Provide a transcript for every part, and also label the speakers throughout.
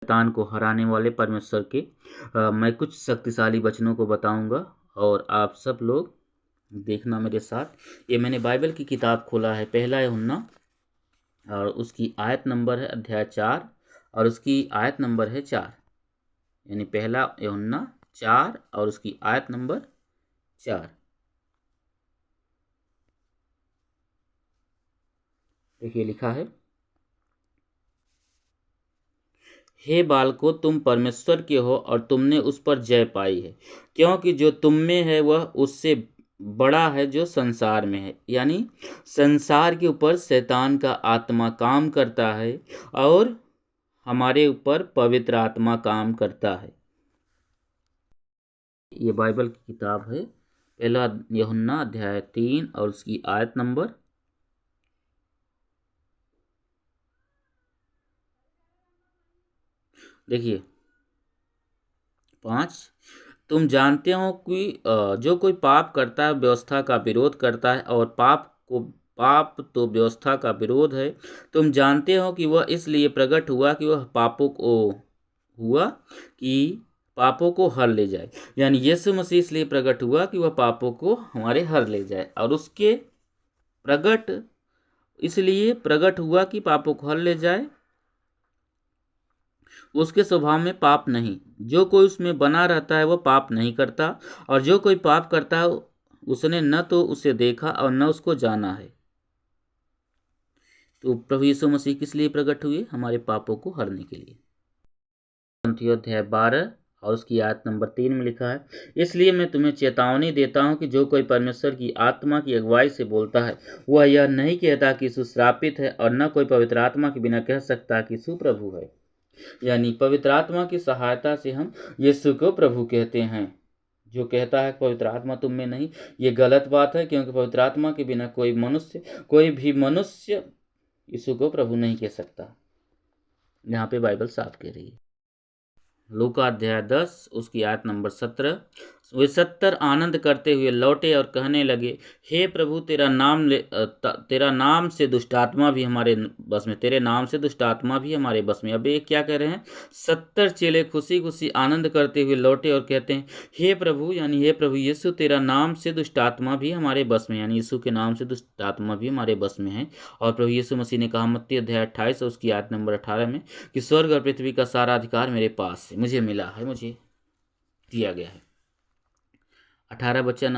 Speaker 1: शैतान को हराने वाले परमेश्वर के मैं कुछ शक्तिशाली वचनों को बताऊंगा और आप सब लोग देखना मेरे साथ। ये मैंने बाइबल की किताब खोला है, पहला यूहन्ना, और उसकी आयत नंबर है अध्याय 4 और उसकी आयत नंबर है 4, यानी पहला यूहन्ना 4 और उसकी आयत नंबर 4। देखिए लिखा है, हे बालकों, तुम परमेश्वर के हो और तुमने उस पर जय पाई है, क्योंकि जो तुम में है वह उससे बड़ा है जो संसार में है। यानी संसार के ऊपर शैतान का आत्मा काम करता है और हमारे ऊपर पवित्र आत्मा काम करता है। ये बाइबल की किताब है, पहला यूहन्ना अध्याय 3 और उसकी आयत नंबर 5। तुम जानते हो कि जो कोई पाप करता है व्यवस्था का विरोध करता है, और पाप तो व्यवस्था का विरोध है। तुम जानते हो कि वह इसलिए प्रकट हुआ कि वह पापों को हर ले जाए। यानी यीशु मसीह इसलिए प्रकट हुआ कि वह पापों को हमारे हर ले जाए, और उसके इसलिए प्रकट हुआ कि पापों को हर ले जाए। उसके स्वभाव में पाप नहीं, जो कोई उसमें बना रहता है वह पाप नहीं करता, और जो कोई पाप करता है उसने न तो उसे देखा और न उसको जाना है। तो प्रभु यीशु मसीह किस लिए प्रकट हुए? हमारे पापों को हरने के लिए। अध्याय 12 और उसकी आयत नंबर 3 में लिखा है, इसलिए मैं तुम्हें चेतावनी देता हूं कि जो कोई परमेश्वर की आत्मा की अगुवाई से बोलता है वह यह नहीं कहता कि यीशु श्रापित है, और न कोई पवित्र आत्मा के बिना कह सकता कि यीशु प्रभु है। यानी पवित्र आत्मा की सहायता से हम यीशु को प्रभु कहते हैं। जो कहता है पवित्र आत्मा तुम में नहीं, ये गलत बात है, क्योंकि पवित्र आत्मा के बिना कोई भी मनुष्य यीशु को प्रभु नहीं कह सकता। यहाँ पे बाइबल साफ कह रही है। लूका अध्याय 10 उसकी आयत नंबर 17, वे 70 आनंद करते हुए लौटे और कहने लगे, हे प्रभु, तेरा नाम से दुष्टात्मा भी हमारे बस में, तेरे नाम से दुष्टात्मा भी हमारे बस में। अब ये क्या कह रहे हैं? 70 चेले खुशी खुशी आनंद करते हुए लौटे और कहते हैं, हे प्रभु, यानी हे प्रभु यीशु, तेरा नाम से दुष्टात्मा भी हमारे बस में, यानी यीशु के नाम से दुष्टात्मा भी हमारे बस में है। और प्रभु यीशु मसीह ने कहा मत्ती अध्याय 28 उसकी आयत नंबर 18 में कि स्वर्ग और पृथ्वी का सारा अधिकार मेरे पास है, मुझे मिला है, मुझे दिया गया है। 18 वचन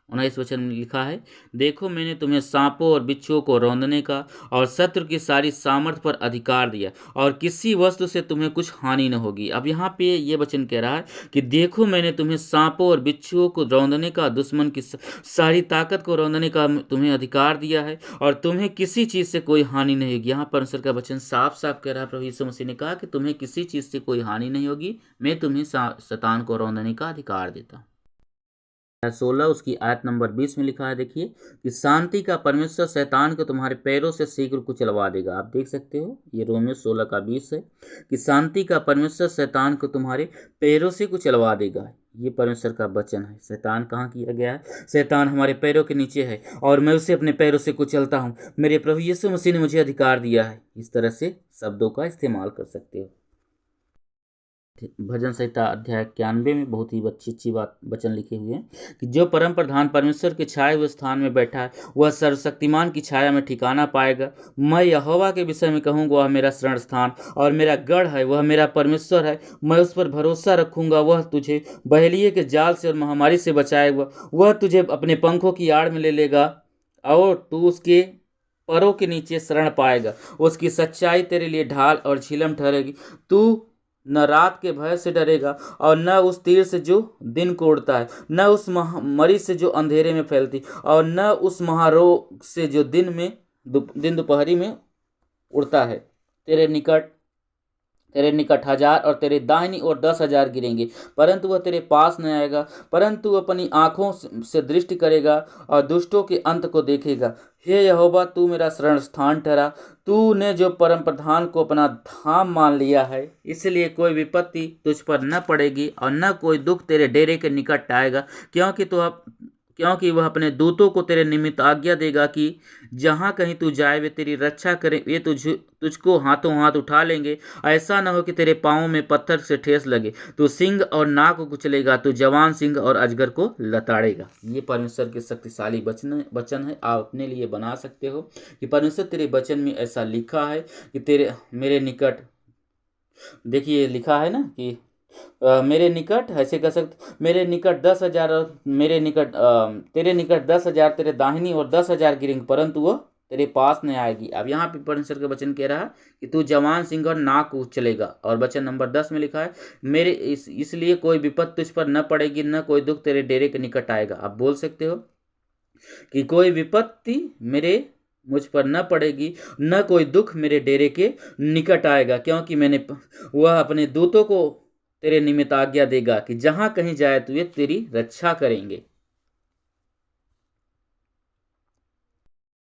Speaker 1: 19 वचन में लिखा है, देखो मैंने तुम्हें सांपों और बिच्छुओं को रौंदने का और शत्रु की सारी सामर्थ पर अधिकार दिया, और किसी वस्तु से तुम्हें कुछ हानि न होगी। अब यहाँ पे ये वचन कह रहा है कि देखो मैंने तुम्हें सांपों और बिच्छुओं को रौंदने का, दुश्मन की सारी ताकत को रौंदने का तुम्हें अधिकार दिया है, और तुम्हें किसी चीज़ से कोई हानि नहीं होगी। यहाँ परमेश्वर का वचन साफ साफ कह रहा है, प्रभु यीशु मसीह ने कहा कि तुम्हें किसी चीज़ से कोई हानि नहीं होगी, मैं तुम्हें शैतान को रौंदने का अधिकार देता हूँ। 16 उसकी आयत नंबर 20 में लिखा है, देखिए कि शांति का परमेश्वर शैतान को तुम्हारे पैरों से शीघ्र कुचलवा देगा। आप देख सकते हो, ये रोमियो 16 का 20 है कि शांति का परमेश्वर शैतान को तुम्हारे पैरों से कुचलवा देगा। ये परमेश्वर का वचन है। शैतान कहाँ किया गया है? शैतान हमारे पैरों के नीचे है, और मैं उसे अपने पैरों से कुचलता हूँ। मेरे प्रभु यीशु मसीह ने मुझे अधिकार दिया है। इस तरह से शब्दों का इस्तेमाल कर सकते हो। भजन संहिता अध्याय 91 में बहुत ही अच्छी बात वचन लिखे हुए हैं कि जो परम प्रधान परमेश्वर के छाए हुए स्थान में बैठा है वह सर्वशक्तिमान की छाया में ठिकाना पाएगा। मैं यहोवा के विषय में कहूँगा, वह मेरा शरण स्थान और मेरा गढ़ है, वह मेरा परमेश्वर है। मैं उस पर भरोसा रखूंगा। वह तुझे बहेलिए के जाल से और महामारी से बचाएगा। वह तुझे अपने पंखों की आड़ में ले लेगा और तू उसके परों के नीचे शरण पाएगा। उसकी सच्चाई तेरे लिए ढाल और झिलम ठहरेगी। तू न रात के भय से डरेगा और न उस तीर से जो दिन को उड़ता है, न उस मरी से जो अंधेरे में फैलती, और न उस महारोग से जो दिन दोपहरी में उड़ता है। तेरे निकट 1000 और तेरे दाहिनी ओर 10,000 गिरेंगे, परंतु वह तेरे पास न आएगा। परंतु वह अपनी आंखों से दृष्टि करेगा और दुष्टों के अंत को देखेगा। हे यहोवा, तू मेरा शरण स्थान ठहरा। तूने जो परम प्रधान को अपना धाम मान लिया है, इसलिए कोई विपत्ति तुझ पर न पड़ेगी और न कोई दुख तेरे डेरे के निकट आएगा, क्योंकि क्योंकि वह अपने दूतों को तेरे निमित्त आज्ञा देगा कि जहाँ कहीं तू जाए वे तेरी रक्षा करें, वे तुझको हाथों हाथ उठा लेंगे, ऐसा न हो कि तेरे पाँवों में पत्थर से ठेस लगे। तू सिंह और नाग को कुचलेगा, तू जवान सिंह और अजगर को लताड़ेगा। ये परमेश्वर के शक्तिशाली वचन है। आप अपने लिए बना सकते हो कि परमेश्वर तेरे वचन में ऐसा लिखा है कि तेरे मेरे निकट, देखिए लिखा है ना कि मेरे निकट, ऐसे कह सकते, मेरे निकट 10,000, मेरे निकट तेरे निकट 10,000 तेरे दाहिनी और 10,000 गिरेंगे, परंतु वो तेरे पास नहीं आएगी। अब यहाँ पे परमेश्वर का वचन कह रहा है कि तू जवान सिंह और नाग को चलेगा। और वचन नंबर 10 में लिखा है, मेरे इसलिए कोई विपत्ति तुझ पर न पड़ेगी, न कोई दुख तेरे डेरे के निकट आएगा। आप बोल सकते हो कि कोई विपत्ति मुझ पर न पड़ेगी, न कोई दुख मेरे डेरे के निकट आएगा, क्योंकि वह अपने दूतों को तेरे निमित्त आज्ञा देगा कि जहाँ कहीं जाए तो वे तेरी रक्षा करेंगे।